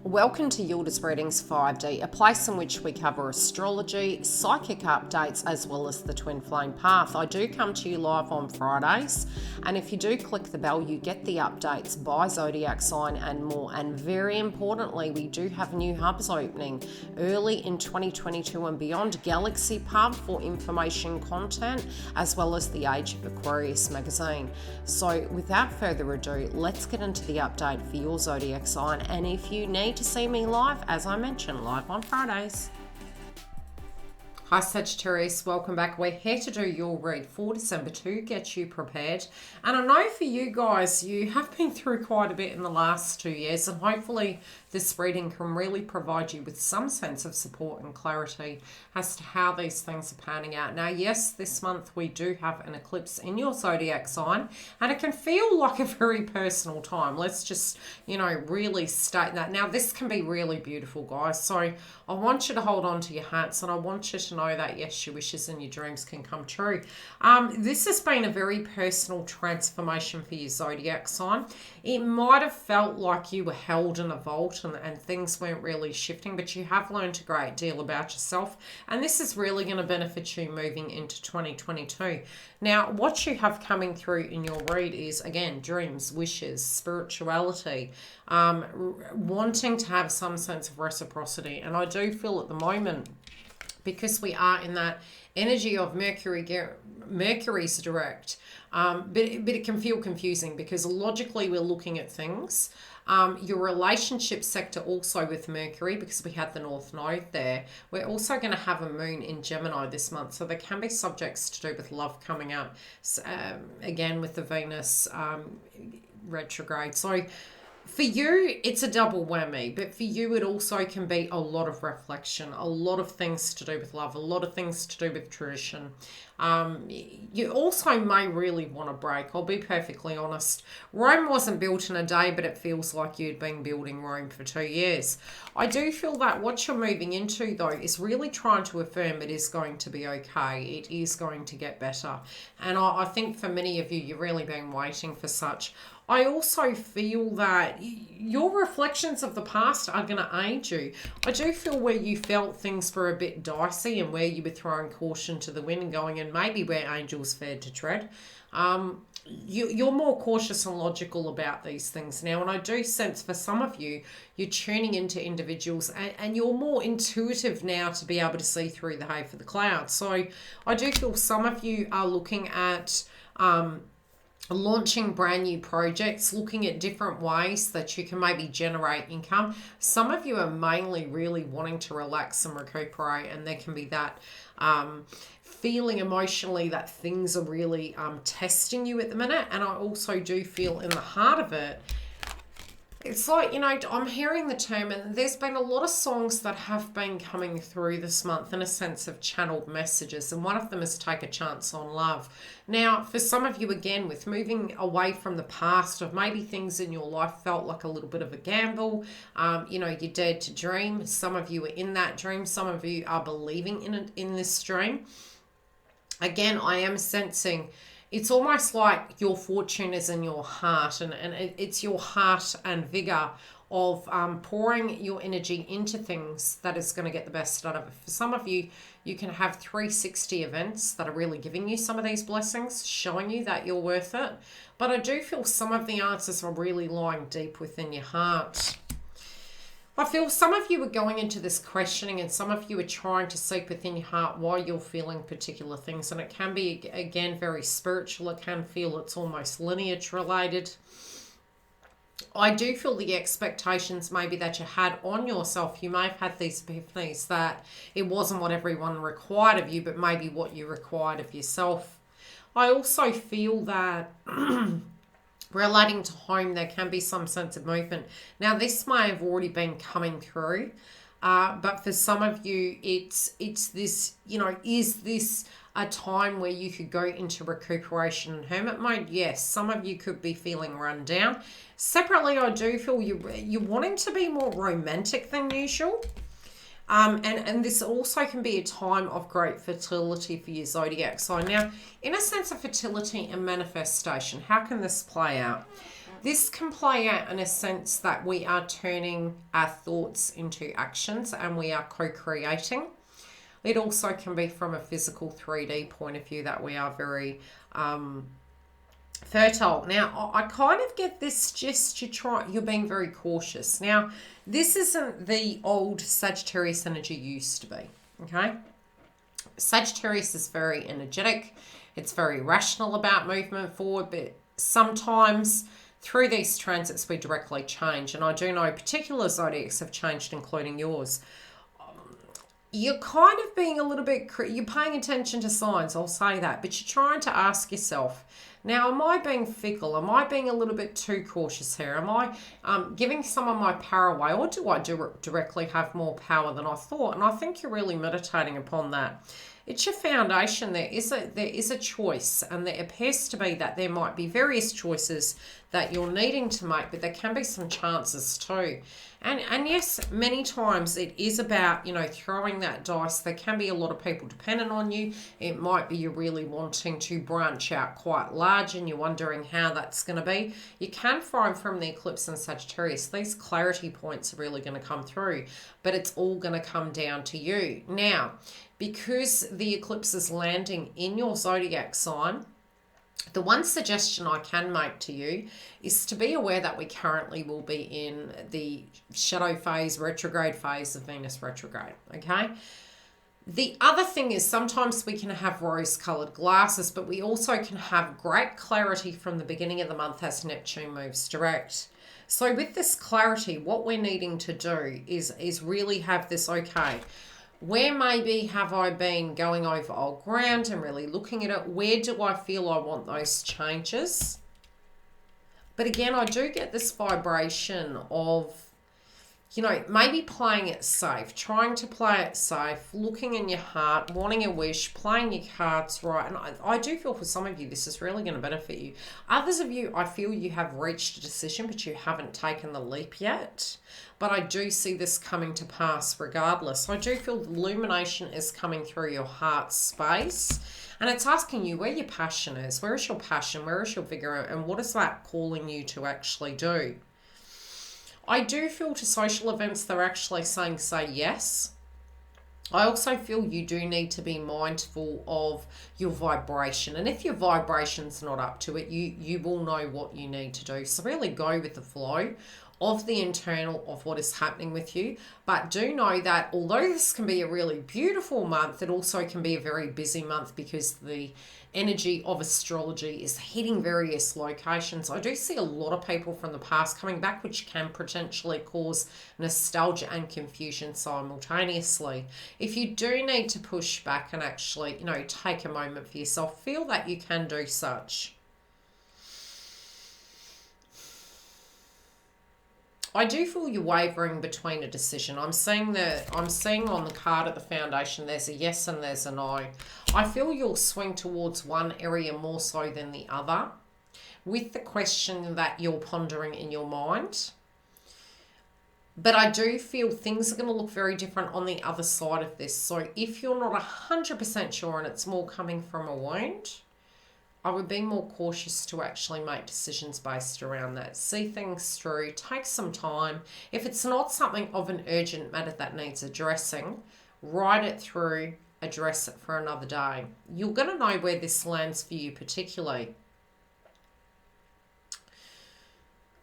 Welcome to YILDIZ Readings 5D, a place in which we cover astrology, psychic updates, as well as the twin flame path. I do come to you live on Fridays, and if you do click the bell, you get the updates by zodiac sign and more. And very importantly, we do have new hubs opening early in 2022 and beyond. Galaxy Pub for information content, as well as the Age of Aquarius magazine. So without further ado, let's get into the update for your zodiac sign. And if you need to see me live, as I mentioned, live on Fridays. Hi Sagittarius, welcome back. We're here to do your read for December to get you prepared. And I know for you guys, you have been through quite a bit in the last 2 years, and hopefully this reading can really provide you with some sense of support and clarity as to how these things are panning out. Now, yes, this month we do have an eclipse in your zodiac sign, and it can feel like a very personal time. Let's just, really state that. Now, this can be really beautiful, guys. So I want you to hold on to your hats, and I want you to know that, yes, your wishes and your dreams can come true. This has been a very personal transformation for your zodiac sign. It might have felt like you were held in a vault and things weren't really shifting, but you have learned a great deal about yourself, and this is really going to benefit you moving into 2022. Now, what you have coming through in your read is, again, dreams, wishes, spirituality, wanting to have some sense of reciprocity. And I do feel at the moment, because we are in that energy of Mercury's direct, but it can feel confusing because logically we're looking at things. Your relationship sector also with Mercury, because we had the North Node there. We're also going to have a moon in Gemini this month, so there can be subjects to do with love coming up, again with the Venus retrograde. So for you, it's a double whammy, but for you, it also can be a lot of reflection, a lot of things to do with love, a lot of things to do with tradition. You also may really want to break. I'll be perfectly honest. Rome wasn't built in a day, but it feels like you'd been building Rome for 2 years. I do feel that what you're moving into, though, is really trying to affirm it is going to be okay. It is going to get better. And I think for many of you, you've really been waiting for such. I also feel that your reflections of the past are going to aid you. I do feel where you felt things were a bit dicey and where you were throwing caution to the wind and going, and maybe where angels fared to tread. You're more cautious and logical about these things now. And I do sense for some of you, you're tuning into individuals and you're more intuitive now to be able to see through the hay for the clouds. So I do feel some of you are looking at launching brand new projects, looking at different ways that you can maybe generate income. Some of you are mainly really wanting to relax and recuperate, and there can be that feeling emotionally that things are really testing you at the minute. And I also do feel in the heart of it, it's like, I'm hearing the term, and there's been a lot of songs that have been coming through this month in a sense of channeled messages, and one of them is Take a Chance on Love. Now, for some of you, again, with moving away from the past, of maybe things in your life felt like a little bit of a gamble, you dared to dream. Some of you are in that dream. Some of you are believing in this dream. Again, I am sensing it's almost like your fortune is in your heart, and it's your heart and vigor of pouring your energy into things that is going to get the best out of it. For some of you, you can have 360 events that are really giving you some of these blessings, showing you that you're worth it. But I do feel some of the answers are really lying deep within your heart. I feel some of you are going into this questioning, and some of you are trying to seek within your heart why you're feeling particular things. And it can be, again, very spiritual. It can feel it's almost lineage related. I do feel the expectations maybe that you had on yourself. You may have had these epiphanies that it wasn't what everyone required of you, but maybe what you required of yourself. I also feel that relating to home, there can be some sense of movement. Now, this may have already been coming through, but for some of you, it's this, is this a time where you could go into recuperation and hermit mode? Yes, some of you could be feeling run down. Separately, I do feel you're wanting to be more romantic than usual. And this also can be a time of great fertility for your zodiac sign. Now, in a sense of fertility and manifestation, how can this play out? This can play out in a sense that we are turning our thoughts into actions and we are co-creating. It also can be from a physical 3D point of view that we are very fertile. Now, I kind of get this, just you're being very cautious. Now, this isn't the old Sagittarius energy used to be, okay? Sagittarius is very energetic. It's very rational about movement forward, but sometimes through these transits we directly change. And I do know particular zodiacs have changed, including yours. You're kind of being a little bit, you're paying attention to signs, I'll say that, but you're trying to ask yourself, now, am I being fickle? Am I being a little bit too cautious here? Am I giving some of my power away, or do I directly have more power than I thought? And I think you're really meditating upon that. It's your foundation. There is a choice, and there appears to be that there might be various choices that you're needing to make, but there can be some chances too. And yes, many times it is about, you know, throwing that dice. There can be a lot of people dependent on you. It might be you're really wanting to branch out quite large and you're wondering how that's going to be. You can find from the eclipse in Sagittarius, these clarity points are really going to come through, but it's all going to come down to you. Now, because the eclipse is landing in your zodiac sign, the one suggestion I can make to you is to be aware that we currently will be in the shadow phase, retrograde phase of Venus retrograde, okay? The other thing is sometimes we can have rose-colored glasses, but we also can have great clarity from the beginning of the month as Neptune moves direct. So with this clarity, what we're needing to do is really have this, okay, where maybe have I been going over old ground and really looking at it? Where do I feel I want those changes? But again, I do get this vibration of, you know, maybe playing it safe, trying to play it safe, looking in your heart, wanting a wish, playing your cards right. And I do feel for some of you, this is really going to benefit you. Others of you, I feel you have reached a decision, but you haven't taken the leap yet. But I do see this coming to pass regardless. I do feel the illumination is coming through your heart space. And it's asking you where your passion is. Where is your passion? Where is your vigor? And what is that calling you to actually do? I do feel to social events, they're actually saying say yes. I also feel you do need to be mindful of your vibration. And if your vibration's not up to it, you will know what you need to do. So really go with the flow of the internal of what is happening with you. But do know that although this can be a really beautiful month, it also can be a very busy month because the energy of astrology is hitting various locations. I do see a lot of people from the past coming back, which can potentially cause nostalgia and confusion simultaneously. If you do need to push back and actually, you know, take a moment for yourself, feel that you can do such. I do feel you're wavering between a decision. I'm seeing on the card at the foundation, there's a yes and there's a no. I feel you'll swing towards one area more so than the other with the question that you're pondering in your mind. But I do feel things are going to look very different on the other side of this. So if you're not 100% sure and it's more coming from a wound, I would be more cautious to actually make decisions based around that. See things through, take some time. If it's not something of an urgent matter that needs addressing, write it through, address it for another day. You're going to know where this lands for you particularly.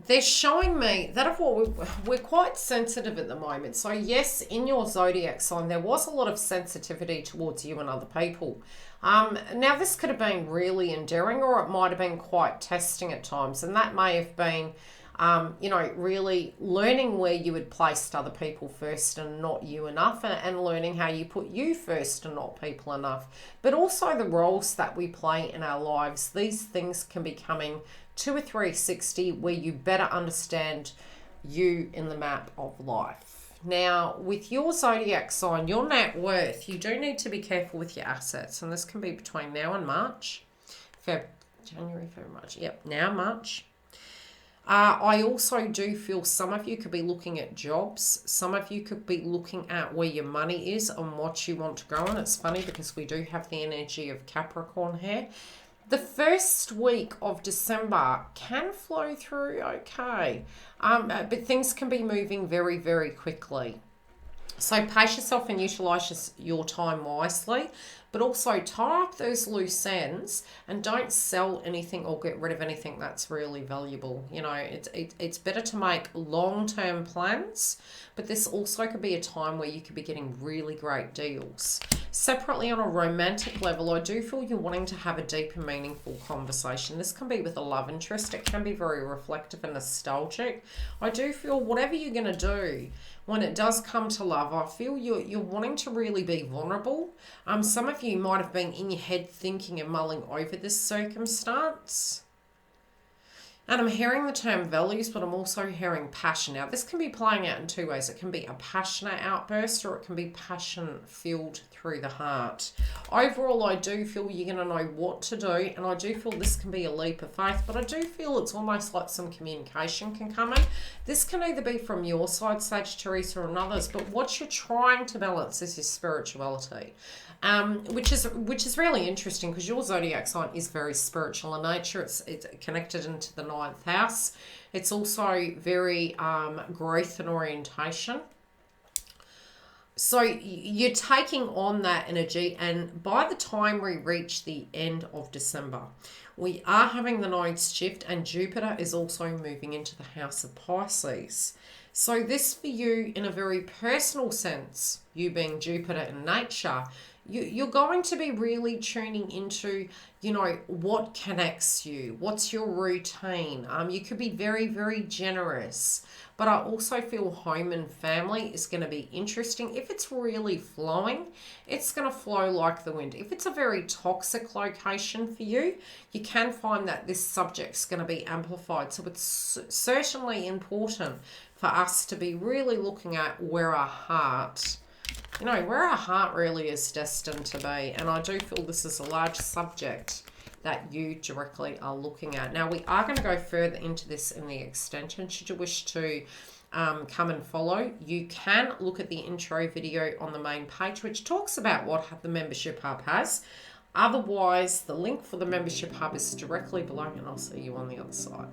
They're showing me that of what we're quite sensitive at the moment. So yes, in your zodiac sign, there was a lot of sensitivity towards you and other people. Now this could have been really endearing, or it might have been quite testing at times. And that may have been, you know, really learning where you had placed other people first and not you enough, and learning how you put you first and not people enough. But also the roles that we play in our lives. These things can be coming to a 360 where you better understand you in the map of life. Now, with your zodiac sign, your net worth, you do need to be careful with your assets. And this can be between now and March. January, February, March. Yep, now March. I also do feel some of you could be looking at jobs. Some of you could be looking at where your money is and what you want to go on. It's funny because we do have the energy of Capricorn here. The first week of December can flow through okay, but things can be moving very, very quickly. So pace yourself and utilise your time wisely, but also tie up those loose ends and don't sell anything or get rid of anything that's really valuable. You know, it's better to make long-term plans, but this also could be a time where you could be getting really great deals. Separately, on a romantic level, I do feel you're wanting to have a deep and meaningful conversation. This can be with a love interest. It can be very reflective and nostalgic. I do feel whatever you're going to do, when it does come to love, I feel you're wanting to really be vulnerable. Some of you might have been in your head thinking and mulling over this circumstance. And I'm hearing the term values, but I'm also hearing passion. Now, this can be playing out in two ways. It can be a passionate outburst, or it can be passion filled through the heart. Overall, I do feel you're going to know what to do, and I do feel this can be a leap of faith, but I do feel it's almost like some communication can come in. This can either be from your side, Sagittarius, or another's, but what you're trying to balance is your spirituality. Which is really interesting because your zodiac sign is very spiritual in nature. It's connected into the 9th house. It's also very growth and orientation. So you're taking on that energy, and by the time we reach the end of December, we are having the nodes shift, and Jupiter is also moving into the house of Pisces. So this for you, in a very personal sense, you being Jupiter in nature, you're going to be really tuning into, you know, what connects you, what's your routine. You could be very, very generous, but I also feel home and family is going to be interesting. If it's really flowing, it's going to flow like the wind. If it's a very toxic location for you, you can find that this subject's going to be amplified. So it's certainly important for us to be really looking at where our heart really is destined to be. And I do feel this is a large subject that you directly are looking at. Now, we are going to go further into this in the extension. Should you wish to come and follow, you can look at the intro video on the main page, which talks about what the membership hub has. Otherwise, the link for the membership hub is directly below, and I'll see you on the other side.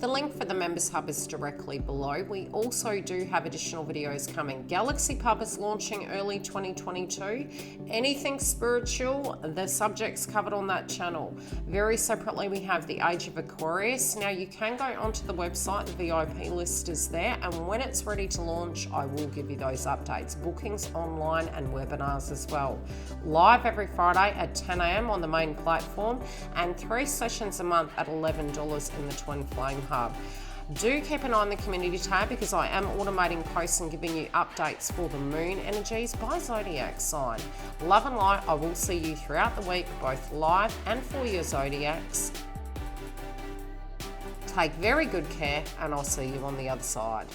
The link for the Members Hub is directly below. We also do have additional videos coming. Galaxy Pub is launching early 2022. Anything spiritual, the subjects covered on that channel. Very separately, we have the Age of Aquarius. Now, you can go onto the website. The VIP list is there, and when it's ready to launch, I will give you those updates. Bookings online and webinars as well. Live every Friday at 10 a.m. on the main platform, and 3 sessions a month at $11 in the Twin Flame Hub. Do keep an eye on the community tab because I am automating posts and giving you updates for the moon energies by zodiac sign. Love and light. I will see you throughout the week, both live and for your zodiacs. Take very good care, and I'll see you on the other side.